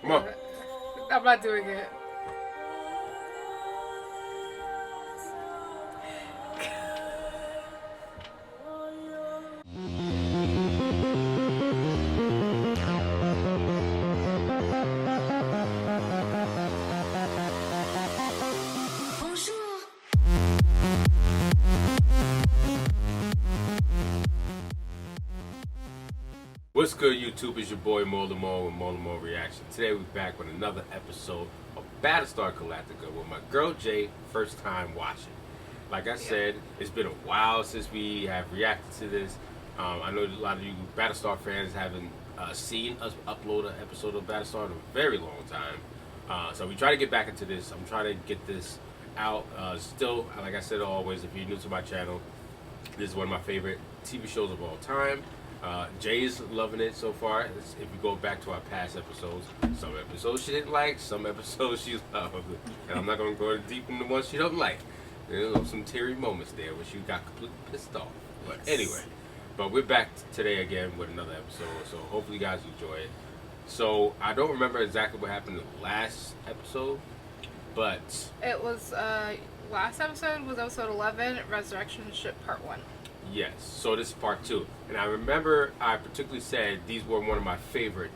Come on. I'm not doing it. What's good, YouTube? It's your boy Maaly with MaalyMaalReactions. Today we're back with another episode of Battlestar Galactica with my girl Jay, first time watching. Like I said, it's been a while since we have reacted to this. I know a lot of you Battlestar fans haven't seen us upload an episode of Battlestar in a very long time. So we try to get back into this. I'm trying to get this out. Still, like I said always, if you're new to my channel, this is one of my favorite TV shows of all time. Jay's loving it so far. If you go back to our past episodes, some episodes she didn't like, some episodes she loved. And I'm not going to go deep into the ones she don't like. There's some teary moments there where she got completely pissed off. But anyway, we're back today again with another episode, so hopefully you guys enjoy it. So I don't remember exactly what happened in the last episode, but it was last episode was episode 11, Resurrection Ship Part 1. Yes, so this is part 2. And I remember I particularly said these were one of my favorites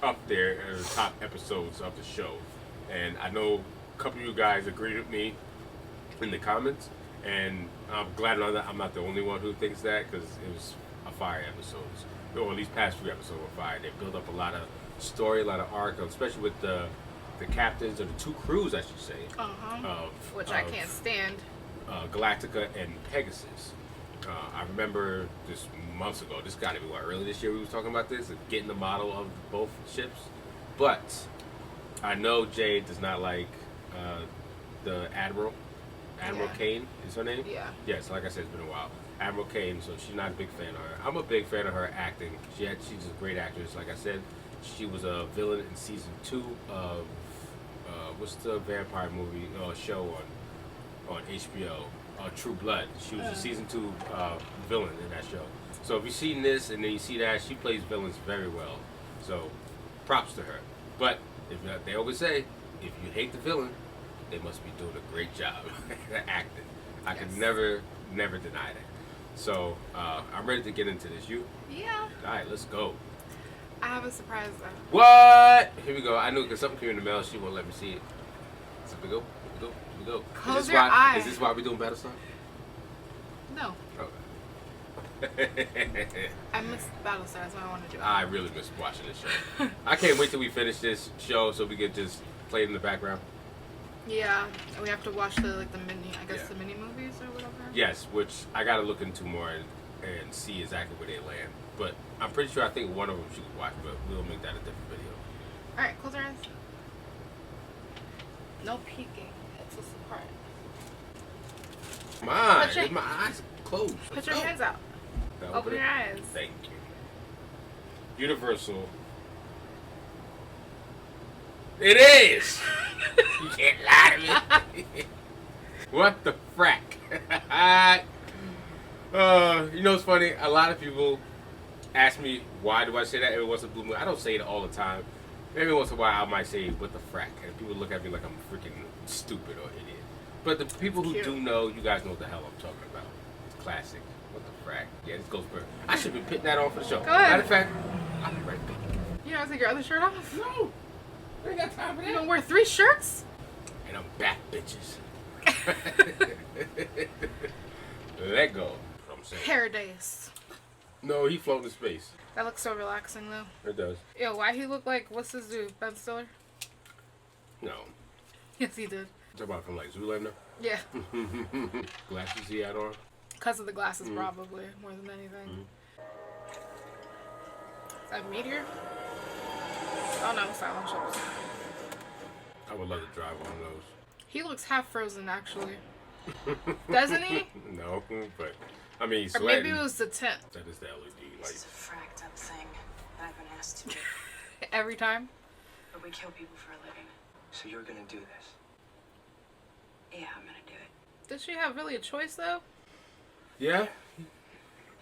up there in the top episodes of the show. And I know a couple of you guys agreed with me in the comments. And I'm glad I'm not the only one who thinks that, because it was a fire episode. Or at least past 3 episodes were fire. They built up a lot of story, a lot of arc, especially with the captains of the 2 crews, I should say. Which I can't stand. Galactica and Pegasus. I remember this months ago, this got to be early this year we was talking about this, and getting the model of both ships. But I know Jay does not like the Admiral. Admiral Kane is her name? Yeah. Yes, like I said, it's been a while. Admiral Kane, so she's not a big fan of her. I'm a big fan of her acting. She's a great actress. Like I said, she was a villain in season 2 of, what's the vampire movie, show on HBO? True Blood. She was a season 2 villain in that show. So if you've seen this and then you see that, she plays villains very well. So props to her. But they always say, if you hate the villain, they must be doing a great job acting. I could never deny that. So I'm ready to get into this. You? Yeah. All right, let's go. I have a surprise though. What? Here we go. I knew because something came in the mail. She won't let me see it. So we go. Go. Close your eyes. Is this why we're doing Battlestar? No. Okay. I missed Battlestar. That's why I wanted to do it. I really miss watching this show. I can't wait till we finish this show so we can just play it in the background. Yeah, we have to watch the mini movies or whatever. Yes, which I got to look into more and see exactly where they land. But I'm pretty sure I think one of them she could watch, but we'll make that a different video. All right, close your eyes. No peeking. It's a surprise. My eyes closed. Put your hands out. Open your eyes. Thank you. Universal. It is! You can't lie to me. What the frack? You know what's funny? A lot of people ask me, why do I say that every once in a blue moon? I don't say it all the time. Every once in a while I might say, what the frack? And people look at me like I'm freaking stupid or idiot. But the people who do know, you guys know what the hell I'm talking about. It's classic. What the frack? Yeah, this goes for... I should be putting that on for the show. Go ahead. Matter of fact, I'll be right back. You don't take your other shirt off? No. I ain't got time for that. You don't wear 3 shirts? And I'm back, bitches. Let go. I'm saying. Paradise. No, he floating in space. That looks so relaxing though. It does. Yo, why he look like, what's his dude, Ben Stiller? No. Yes, he did. Talk about from like Zoolander? Yeah. Glasses he had on? Because of the glasses, probably, more than anything. Is that a meteor? Oh no, silent ships. I would love to drive one of those. He looks half frozen, actually. Doesn't he? No, but I mean, he's or sweating. maybe it was the tent. That is the LED light. This is a fracked up thing that I've been asked to do. Every time? But we kill people for a living. So you're gonna do this? Yeah, I'm gonna do it. Does she have really a choice, though? Yeah.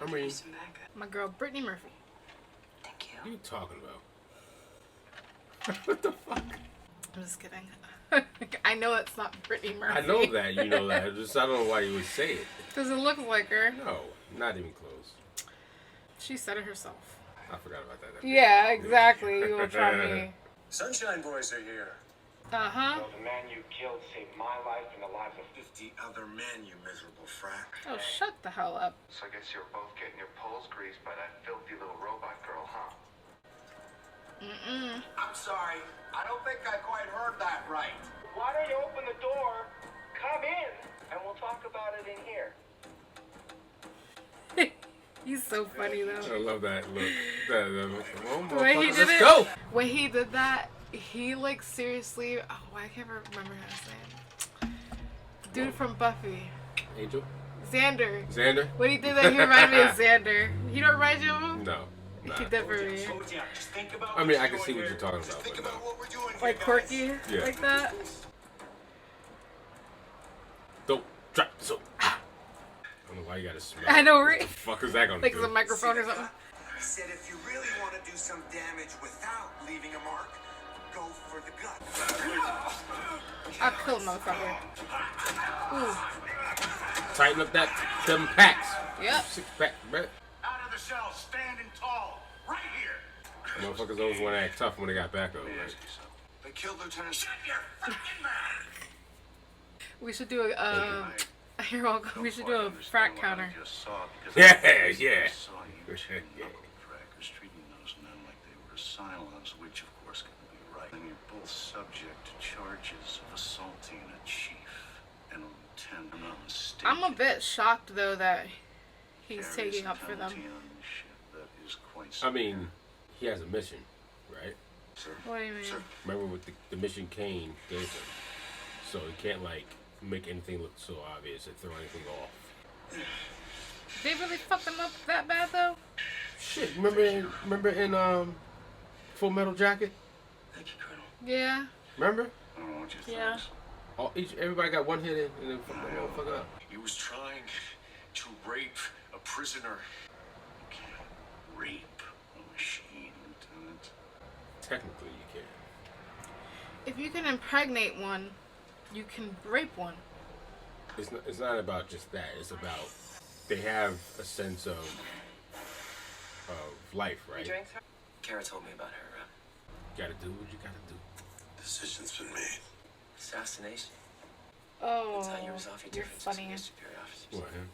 I mean, Some backup. My girl, Brittany Murphy. Thank you. what are you talking about? What the fuck? I'm just kidding. I know it's not Brittany Murphy. I know that. You know that. Just I don't know why you would say it. Does it look like her? No, not even close. She said it herself. I forgot about that. Yeah, exactly. You will try me. Sunshine Boys are here. Uh-huh. So the man you killed saved my life and the lives of 50 other men, you miserable frack. Oh, shut the hell up. So I guess you're both getting your poles greased by that filthy little robot girl, huh? Mm-mm. I'm sorry. I don't think I quite heard that right. Why don't you open the door, come in, and we'll talk about it in here. He's so funny, though. I love that look. Oh, When he did let's it, go. when he did that, he like seriously. Oh, I can't remember his name. Dude from Buffy, Angel? Xander. Xander? When he did that, he reminded me of Xander. You don't remind you of him? No. Nah. He did for me. I mean, I can see what you're talking about, but no. Like quirky, Yeah. like that. Don't drop so. I don't know why you gotta smell. I know, right? What the fuck is that gonna Like do? the microphone or something. He said if you really want to do some damage without leaving a mark, go for the gut. I'll kill a motherfucker. Ooh. Tighten up them packs. Yep. 6-pack, bro. Out of the shell, standing tall, right here. Motherfuckers always want to act tough when they got back up, right? They killed Lieutenant. Shut your fucking mouth. We should do a. You're welcome. We should do a frat counter. Yeah, yeah. Saw you two knuckle-crackers treating those men like they were asylums, which of course couldn't be right. And you're both subject to charges of assaulting a chief and a lieutenant. I'm not mistaken. I'm a bit shocked though that he's Carries taking a up for them. penalty on the ship that is quite I mean, he has a mission, right? severe. What do you mean? Remember what the mission Kane gave him. So he can't, like, make anything look so obvious and throw anything off. They really fucked them up that bad though? Shit, remember in Full Metal Jacket? Thank you, Colonel. Yeah. Remember? I don't want you Yeah. Everybody got one hit in and then fucked that motherfucker up. He was trying to rape a prisoner. You can't rape a machine, Lieutenant. Technically, you can. If you can impregnate one, you can rape one. It's not about just that. It's about they have a sense of life, right? Kara told me about her You gotta do what you gotta do. Decision's been made. assassination. Oh, That's how you resolve your you're differences funny. with your superior officers. What, him?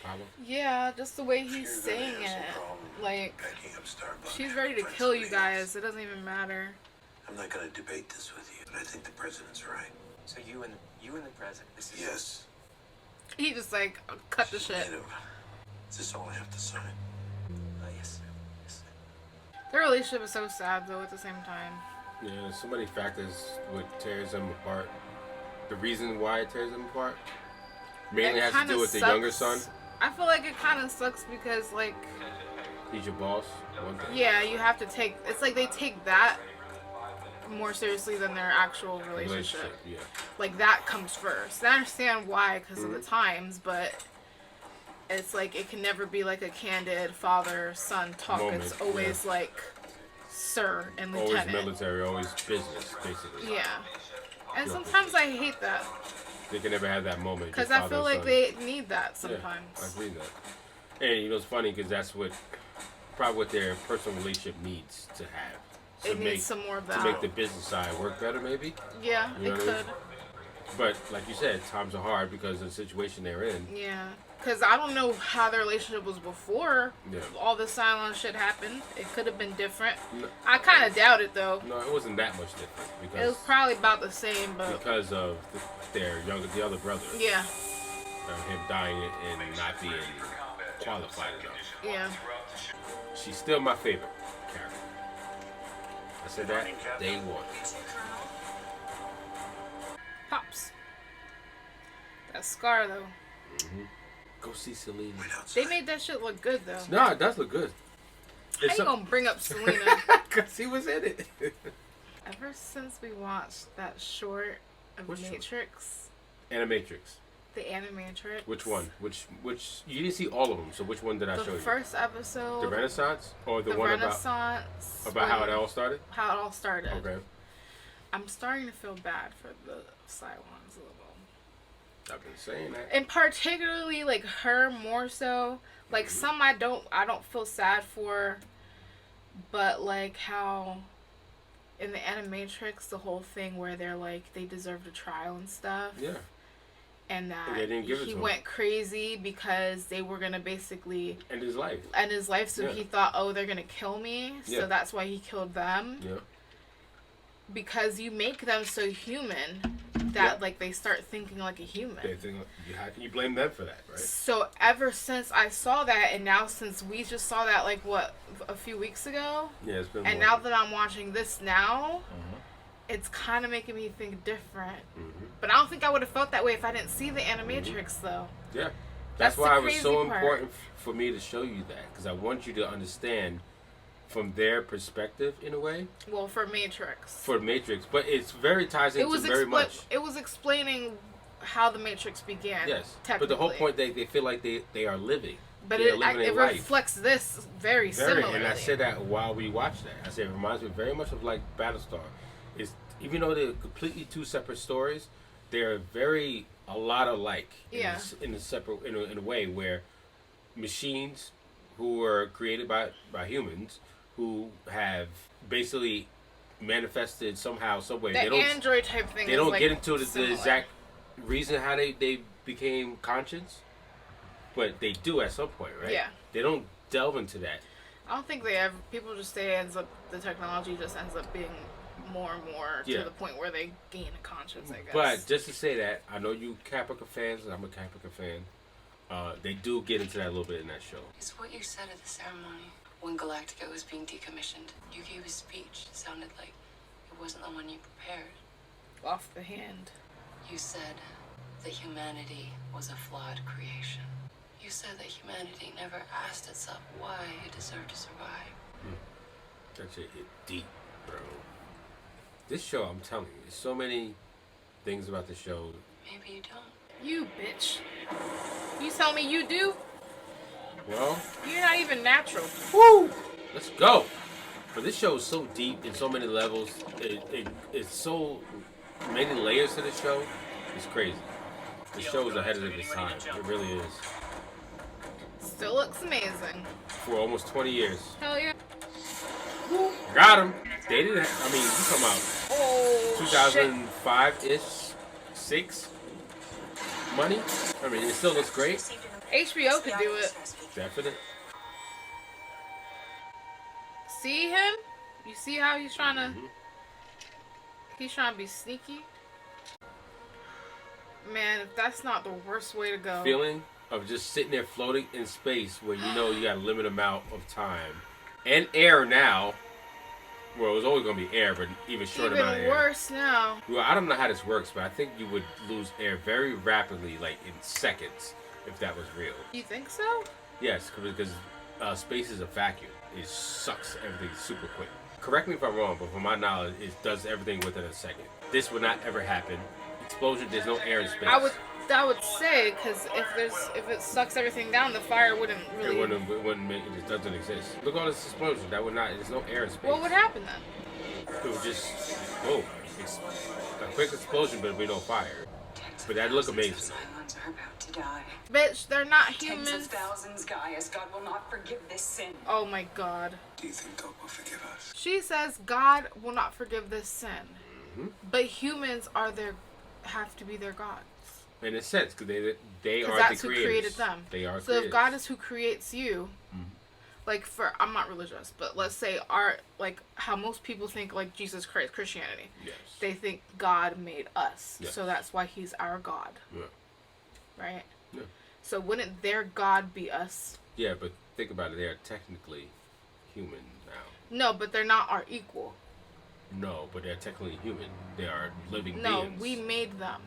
Pablo? Yeah, just the way he's You're gonna saying have some it. problem Like, backing up Starbucks. she's ready to Find kill you somebody guys. else. It doesn't even matter. I'm not going to debate this with you, but I think the president's right. So you and the president. This is Yes. He just like cut the shit. Is this all I have to sign? Yes, sir. Yes, sir. Their relationship is so sad though at the same time. Yeah, there's so many factors what tears them apart. The reason why it tears them apart mainly It has to kinda do with the sucks. younger son. I feel like it kind of sucks because like, He's your boss. One thing. yeah, you have to take. It's like they take that more seriously than their actual relationship. Yeah. Like that comes first. And I understand why because of the Mm-hmm. times, but it's like it can never be like a candid father-son talk. Moment, It's always yeah. like sir and Always lieutenant. military, always business, basically. Yeah. And sometimes I hate that They can never have that moment. because your I feel father like and son. they need that Yeah, sometimes. I agree with that. And you know it's funny because that's probably what their personal relationship needs to have. To It needs some more of that. To make the business side work better, maybe. Yeah, You know it what I mean? could. But like you said, times are hard because of the situation they're in. Yeah. Because I don't know how their relationship was before Yeah. all this silent shit happened. It could have been different. No. I kind of doubt it though. No, it wasn't that much different It was because probably about the same, but of the other brother, yeah, him dying and not being qualified enough. yeah. She's still my favorite character. I said that day one. Pops. That scar though. Go see Selena. They made that shit look good though. No, it does look good. How you gonna bring up Selena? Because he was in it. Ever since we watched that short of What short? Matrix, Animatrix. The Animatrix. Which one? Which you didn't see all of them, so which one did I show The you? first episode. The Renaissance? Or the one Renaissance. about how it all started? How it all started. Okay. I'm starting to feel bad for the Cylons a little. I've been saying that. And particularly like her more so. Like some I don't feel sad for, but like how in the Animatrix the whole thing where they're like they deserved a trial and stuff. Yeah. And that they didn't give it he to him. went crazy because they were gonna basically end his life. So Yeah. he thought, oh, they're gonna kill me, so Yeah. that's why he killed them. Yeah. Because you make them so human that like they start thinking like a human. They think, how can you blame them for that, right? So ever since I saw that, and now since we just saw that like what a few weeks ago, Yeah, it's been. and more. now that I'm watching this now, it's kind of making me think different. But I don't think I would have felt that way if I didn't see the Animatrix though. Yeah. That's That's why the it was so crazy part. important for me to show you that, because I want you to understand from their perspective in a way Well, for Matrix, for Matrix, but it's very ties into very much. It was explaining how the Matrix began. Yes, but the whole technically. point they feel like they are living. But They are it living it a life. reflects this very similarly. And I said that while we watched that. I said it reminds me very much of like Battlestar. It's even though they're completely two separate stories, they're a lot alike. Yeah. In a way where machines who were created by humans who have basically manifested somehow, some way. The android type thing. They is, don't like, get into the similar. exact reason how they became conscious, but they do at some point, right? Yeah. They don't delve into that. I don't think they ever. People just say the technology just ends up being more and more Yeah. to the point where they gain a conscience, I guess. But just to say that, I know you Caprica fans, and I'm a Caprica fan. They do get into that a little bit in that show. It's what you said at the ceremony. When Galactica was being decommissioned, you gave a speech. It sounded like it wasn't the one you prepared. Off the hand. You said that humanity was a flawed creation. You said that humanity never asked itself why it deserved to survive. That shit hit deep, bro. This show, I'm telling you, there's so many things about the show. Maybe you don't. You bitch. You tell me you do? Well, You're not even natural. woo! Let's go. But this show is so deep in so many levels. It's so many layers to the show. It's crazy. The show is ahead of its time. It really is. Still looks amazing. For almost 20 years. Hell yeah. Got him. They didn't. I mean, you come out Oh, 2005-ish, 6 money. I mean, it still looks great. shit. HBO could do it. Definite. See him? You see how he's trying to... He's trying to be sneaky? Man, if that's not the worst way to go. Feeling of just sitting there floating in space where you know you got a limited amount of time and air now. Well, it was always going to be air, but even short amount of Even air. worse now. Well, I don't know how this works, but I think you would lose air very rapidly, like in seconds, if that was real. You think so? Yes, because space is a vacuum. It sucks everything super quick. Correct me if I'm wrong, but from my knowledge, it does everything within a second. This would not ever happen. Explosion, there's no air in space. I would say, because if it sucks everything down, the fire wouldn't really... It wouldn't make it doesn't exist. Look at all this explosion. That would not. There's no air in space. What would happen then? It would just boom. It's a quick explosion, but we no fire. But that'd look amazing. Cylons are about to die. Bitch, they're not Tens of humans. thousands, Gaius. God will not forgive this sin. Oh my god. Do you think God will forgive us? She says God will not forgive this sin. Mm-hmm. But humans have to be their gods. In a sense, because they are Because that's the who creators. created them. They are. So creators. if God is who creates you, like I'm not religious, but let's say how most people think like Jesus Christ, Christianity. Yes. They think God made us. Yes. So that's why he's our God. Yeah. Right? Yeah. So wouldn't their God be us? Yeah, but think about it. They are technically human now. No, but they're not our equal. No, but they're technically human. They are living No, beings. we made them.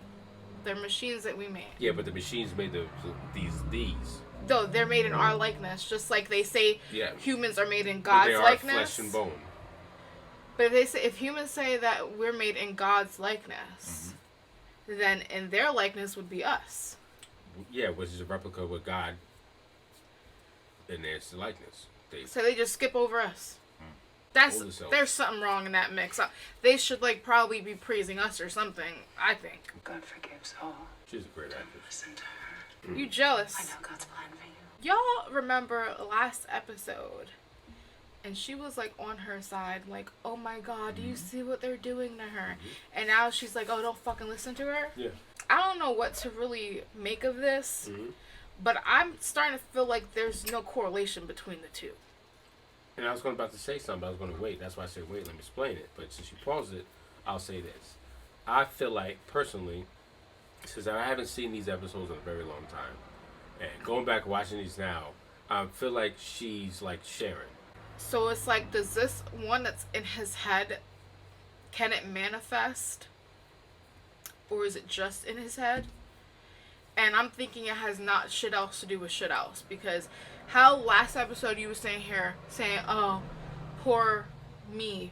They're machines that we made. Yeah, but the machines made these. Though they're made in our likeness, just like they say Yeah. humans are made in But God's they are likeness. flesh and bone. But if humans say that we're made in God's likeness, then in their likeness would be us. Yeah, which is a replica with God in their likeness. So they just skip over us. There's something wrong in that mix. They should like probably be praising us or something. I think. God forgives all. She's a great actress. Listen to her. You jealous? I know God's plan for you. Y'all remember last episode, and she was like on her side, like, oh my God, do you see what they're doing to her? And now she's like, oh, don't fucking listen to her. Yeah. I don't know what to really make of this, but I'm starting to feel like there's no correlation between the two. And I was about to say something, but I was going to wait. That's why I said wait, let me explain it. But since you paused it, I'll say this. I feel like, personally, since I haven't seen these episodes in a very long time, and going back and watching these now, I feel like she's like Sharon. So it's like, does this one that's in his head, can it manifest? Or is it just in his head? And I'm thinking it has not shit else to do with shit else. Because how last episode you were saying, oh, poor me.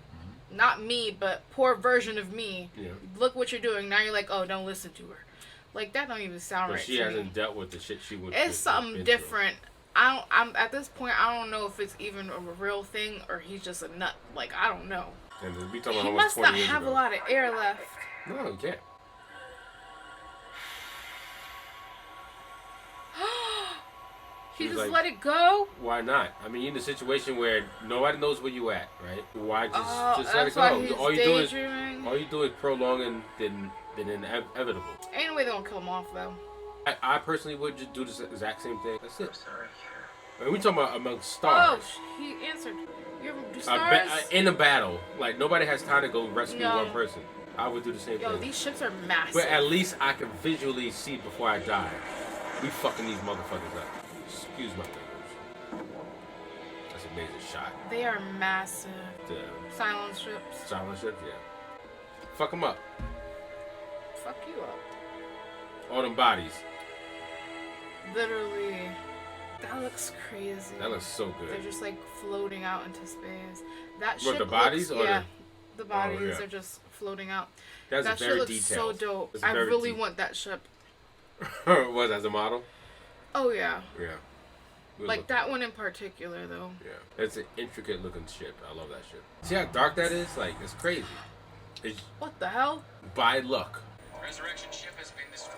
Not me, but poor version of me. Yeah. Look what you're doing. Now you're like, oh, don't listen to her. Like, that don't even sound But right she to hasn't me. dealt with the shit she would. It's something different. I'm at this point, I don't know if it's even a real thing or he's just a nut. Like, I don't know. And we talking He about must 20 not years have ago. a lot of air left. No, you can't. He He was just like- let it go? Why not? I mean, you're in a situation where nobody knows where you at, right? Why just let it That's why go? he's All daydreaming. you do is prolonging the inevitable. Ain't no way they gonna kill him off, though. I personally would just do the exact same thing. That's it. Sorry. And we talking about among stars. Oh, he answered. You're A stars? in a battle, like nobody has time to go rescue No. one person. I would do the same Yo, thing. these ships are massive. But at least I can visually see before I die. We fucking these motherfuckers up. Excuse my language. That's an amazing shot. They are massive. The Silent ships. silent ships, yeah. Fuck them up. Fuck you up. All them bodies. Literally. That looks crazy. That looks so good. They're just like floating out into space. That What, ship the bodies looks, or yeah, the bodies yeah. are just floating out. That's that ship very looks detailed. so dope. It's I very really deep. want that ship. Was as a model? Oh yeah. Yeah. We'll Like look- that one in particular though. Yeah. It's an intricate looking ship. I love that ship. See how dark that is? Like, it's crazy. It's What the hell? by luck. Resurrection ship has been destroyed.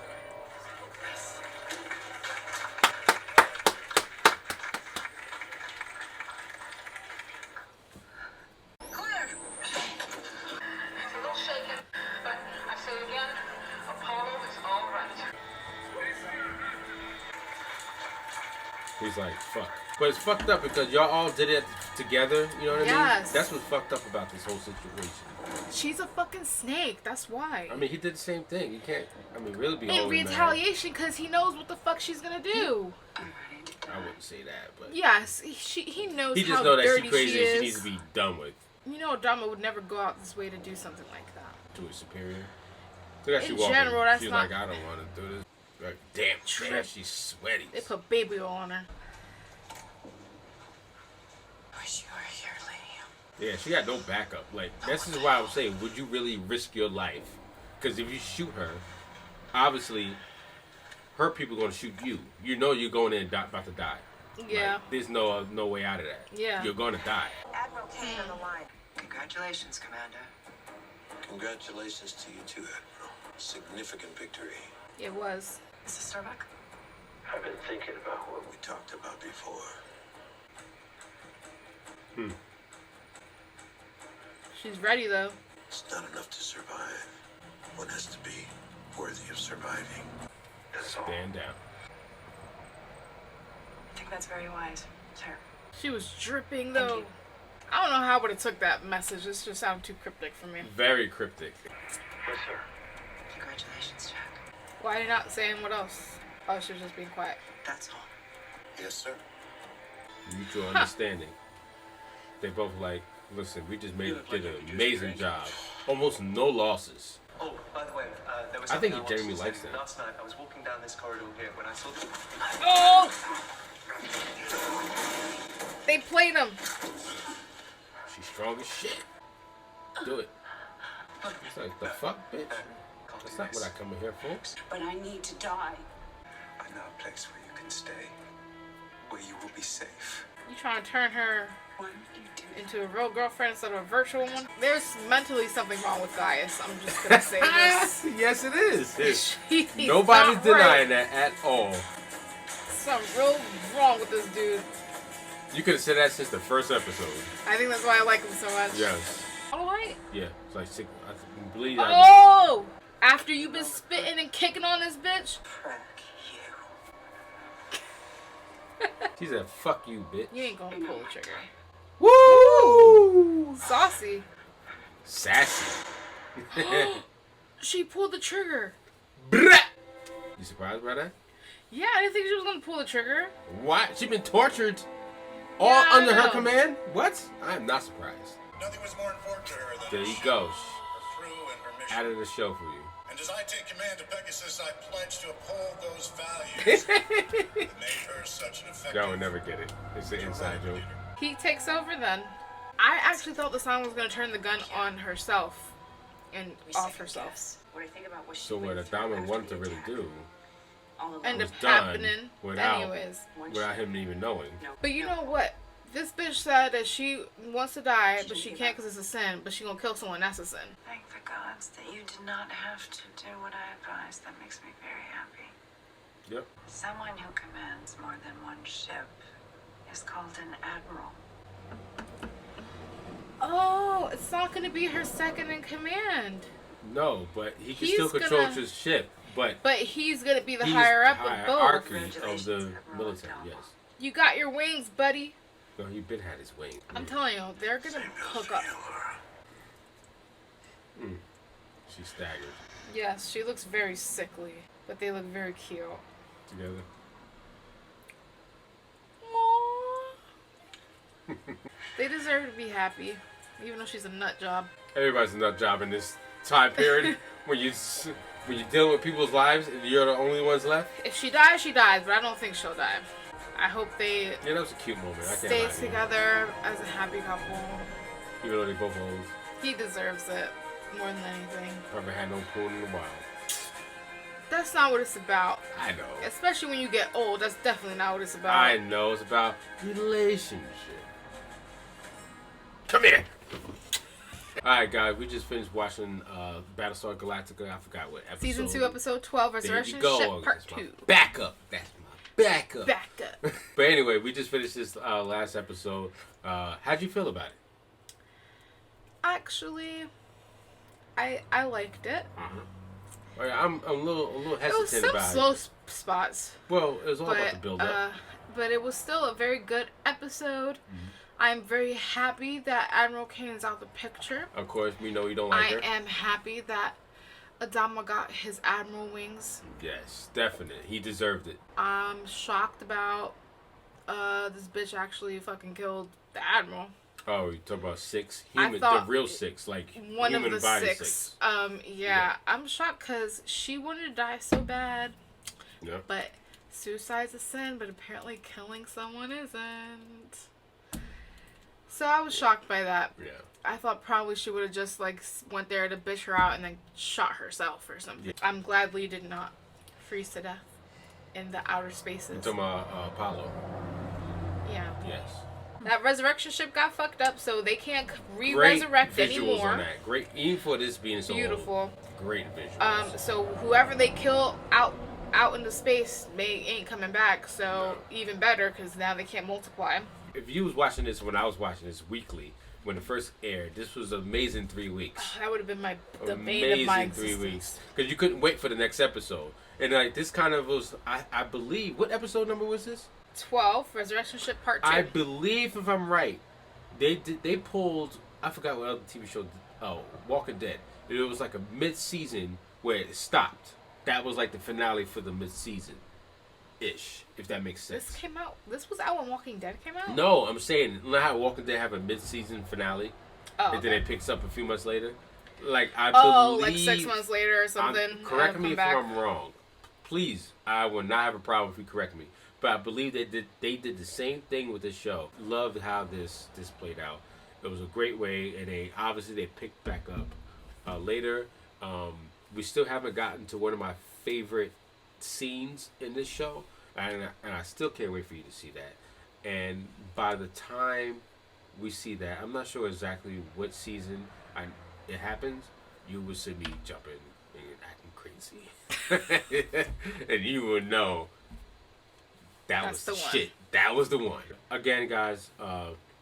Clear. It's a little shaken, but I say again, Apollo is all right. He's like, fuck. But it's fucked up because y'all all did it together, you know what I mean? Yes. That's what's fucked up about this whole situation. She's a fucking snake. That's why. I mean, he did the same thing. You can't, really be in holding that. retaliation, because he knows what the fuck she's gonna do. I'm ready to die. I wouldn't say that, but Yes, he knows he just how know that dirty she's crazy she and is. she needs to be done with. You know, Dama would never go out this way to do something like that. To his superior. Look at she In walking. general, that's She's not- like, I don't want to do this. Like, damn, man, she's sweaty. They put baby oil on her. Wish you were here, lady. Yeah, she got no backup. Like, this is why I was saying, would you really risk your life? Because if you shoot her, obviously, her people are going to shoot you. You know you're going in and about to die. Yeah. Like, there's no way out of that. Yeah. You're going to die. Admiral Kane on the line. Congratulations, Commander. Congratulations to you too, Admiral. Significant victory. It was. Is this Starbuck? I've been thinking about what We talked about before. She's ready though. It's not enough to survive. One has to be worthy of surviving. Stand down. I think that's very wise, sir. She was dripping Thank though. you. I don't know how I would have took that message. This just sounded too cryptic for me. Very cryptic. Yes, sir. Congratulations, Jack. Why are you not saying what else? Oh, she was just being quiet. That's all. Yes, sir. Mutual understanding. They both like, listen, we just did an amazing job. Almost no losses. Oh, by the way, there was I think something wanted Jeremy to say. likes that. Last night, I was walking down this corridor here when I saw the... Oh! They played him. She's strong as shit. Do it. It's like, the fuck, bitch? That's not what I come in here for. But I need to die. I find out a place where you can stay, where you will be safe. You trying to turn her Why would you do that? into a real girlfriend instead of a virtual one? There's mentally something wrong with Gaius. I'm just gonna say this. Yes, it is. He's Nobody's not denying right. that at all. Something real wrong with this dude. You could have said that since the first episode. I think that's why I like him so much. Yes. Alright. Yeah. It's like six. I believe. Oh! After you've been spitting and kicking on this bitch? Frick you. She said, "Fuck you, bitch." You ain't gonna pull the trigger. Woo! Saucy. Sassy. She pulled the trigger. Blah! You surprised by that? Yeah, I didn't think she was gonna pull the trigger. What? She been tortured all Yeah, I under her know. command? What? I'm not surprised. Nothing was more important to her than There her you ship, go. her crew, and her mission. Added a show for you. And as I take command of Pegasus, I pledge to uphold those values that made her such an effective. Y'all would never get it. It's an inside joke. He takes over then. I actually thought the song was gonna turn the gun on herself and off herself. What do you think about what she So what went through Adama after wanted to the really attack? do All alone. Ended was up done happening without- anyways. without him even knowing. No, But you no. know what? This bitch said that she wants to die, but she can't because it's a sin. But she gonna kill someone. That's a sin. Thank the gods that you did not have to do what I advised. That makes me very happy. Yep. Someone who commands more than one ship is called an admiral. Oh, it's not gonna be her second in command. No, but he can He's still control gonna- his ship. But But he's gonna be the he's higher up the of both. hierarchy of the Congratulations, military. Admiral. Yes. You got your wings, buddy. No, he been had his wing. I'm telling you, they're gonna hook up. She staggered Yes, she looks very sickly, but they look very cute. together. They deserve to be happy, even though she's a nut job. Everybody's a nut job in this time period when you're dealing with people's lives and you're the only ones left. If she dies, she dies, but I don't think she'll die. I hope they Yeah, that was a cute moment. I can't stay lie to you. together as a happy couple. Even though they both old. He deserves it more than anything. Probably had no pool in a while. That's not what it's about. I know. Especially when you get old, that's definitely not what it's about. I know. It's about relationship. Come here. Alright, guys. We just finished watching Battlestar Galactica. I forgot what episode. Season 2, episode 12, There Resurrection you go. Ship, Part That's my 2. Backup. That's my backup. Back up. But anyway, we just finished this last episode. How'd you feel about it? Actually, I liked it. I'm a little There was hesitant some about slow it. spots, Well, it was all about the but build up. but it was still a very good episode. I'm very happy that Admiral Kane is out the picture. Of course, we know you don't like I her. am happy that Adama got his Admiral wings. Yes, definite. He deserved it. I'm shocked about this bitch actually fucking killed the Admiral. Oh, you talk about six I human, the thought real six, like One human of the body six. Yeah, Yeah. I'm shocked because she wanted to die so bad. Yeah. But suicide's a sin, but apparently killing someone isn't. So I was shocked by that. Yeah. I thought probably she would have just like went there to bitch her out and then shot herself or something. Yeah. I'm glad Lee did not freeze to death in the outer You spaces. talking about Apollo? Yeah. Yes. That resurrection ship got fucked up, so they can't Great re-resurrect visuals anymore. on that. Great, even for this being so Beautiful. old. Great visuals. So whoever they kill out into space, they ain't coming back. So even better, because now they can't multiply. If you was watching this when I was watching this weekly, when it first aired, this was an amazing 3 weeks. That would have been the bane of my Amazing 3 existence. weeks. Because you couldn't wait for the next episode. And like this kind of was, I believe, what episode number was this? 12, Resurrection Ship Part 2. I believe, if I'm right, they pulled, I forgot what other TV show, Walking Dead. It was like a mid-season where it stopped. That was like the finale for the mid-season-ish, if that makes sense. This was out when Walking Dead came out? No, I'm saying, you know how Walking Dead have a mid-season finale? Oh, And then okay. it picks up a few months later? Like, I believe... like 6 months later or something. Correct me if back. I'm wrong. Please, I will not have a problem if you correct me. But I believe they did the same thing with this show. Loved how this played out. It was a great way, and they picked back up later. We still haven't gotten to one of my favorite scenes in this show, and I still can't wait for you to see that. And by the time we see that, I'm not sure exactly what season it happens. You will see me jumping and acting crazy, and you will know That's was the one. shit. That was the one. Again, guys,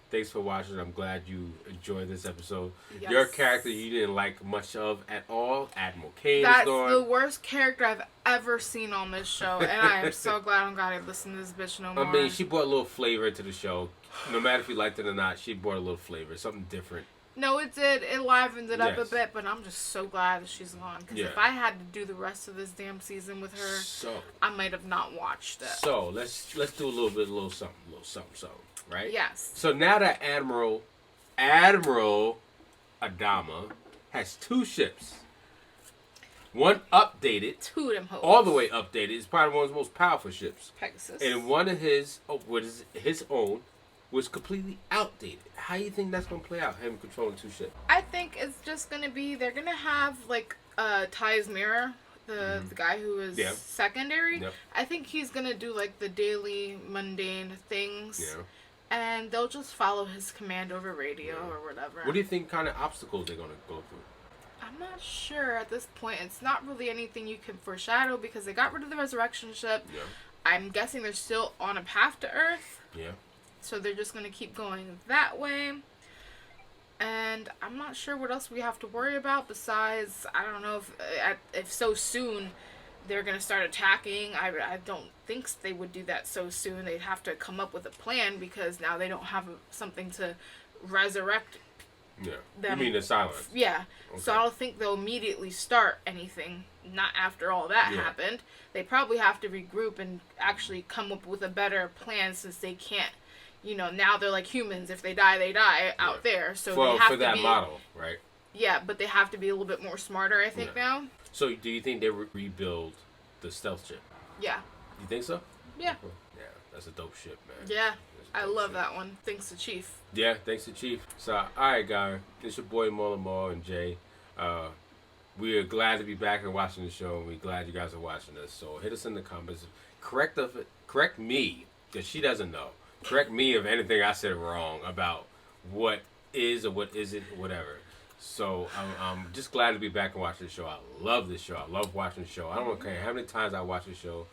thanks for watching. I'm glad you enjoyed this episode. Yes. Your character you didn't like much of at all, Admiral Kane, That's is gone. the worst character I've ever seen on this show, and I am so glad I'm glad I listen to this bitch no more. I mean, she brought a little flavor to the show. No matter if you liked it or not, she brought a little flavor, something different. No, it did. It livened it up Yes. a bit, but I'm just so glad that she's gone. Because Yeah. if I had to do the rest of this damn season with her, I might have not watched it. So let's do a little something, right? Yes. So now that Admiral Adama has 2 ships, one updated, Two of them hoes. all the way updated. It's probably one of the most powerful ships. Pegasus. And one of his, what is his own, was completely outdated. How do you think that's gonna play out? Him controlling 2 ships. I think it's just gonna be they're gonna have like Ty's Mirror, the guy who is secondary. Yep. I think he's gonna do like the daily mundane things. Yeah. And they'll just follow his command over radio or whatever. What do you think kind of obstacles they're gonna go through? I'm not sure at this point. It's not really anything you can foreshadow because they got rid of the resurrection ship. Yeah. I'm guessing they're still on a path to Earth. Yeah. So they're just going to keep going that way. And I'm not sure what else we have to worry about besides, I don't know if so soon they're going to start attacking. I don't think they would do that so soon. They'd have to come up with a plan because now they don't have something to resurrect Yeah. them. You mean the silence? Yeah. Okay. So I don't think they'll immediately start anything. Not after all that happened. They probably have to regroup and actually come up with a better plan since they can't. You know, now they're like humans. If they die out there. So they have for to that be, model, right? Yeah, but they have to be a little bit more smarter, I think, now. So do you think they rebuild the stealth ship? Yeah. You think so? Yeah. Yeah, that's a dope ship, man. Yeah. That's a I dope love ship. that one. Thanks to Chief. Yeah, thanks to Chief. So, alright, guys. It's your boy, MaalyMaal and Jay. We are glad to be back and watching the show, and we're glad you guys are watching us. So, hit us in the comments. Correct me, because she doesn't know. Correct me if anything I said wrong about what is or what isn't, whatever. So, I'm just glad to be back and watching the show. I love this show. I love watching the show. I don't care how many times I watch the show,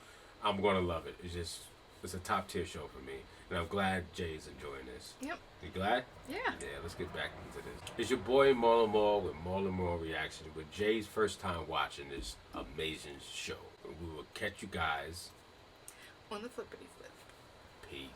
I'm going to love it. It's a top tier show for me. And I'm glad Jay's enjoying this. Yep. You glad? Yeah. Yeah, let's get back into this. It's your boy MaalyMaal with MaalyMaalReactions with Jay's first time watching this amazing show. And we will catch you guys. On the flippity flip. Peace.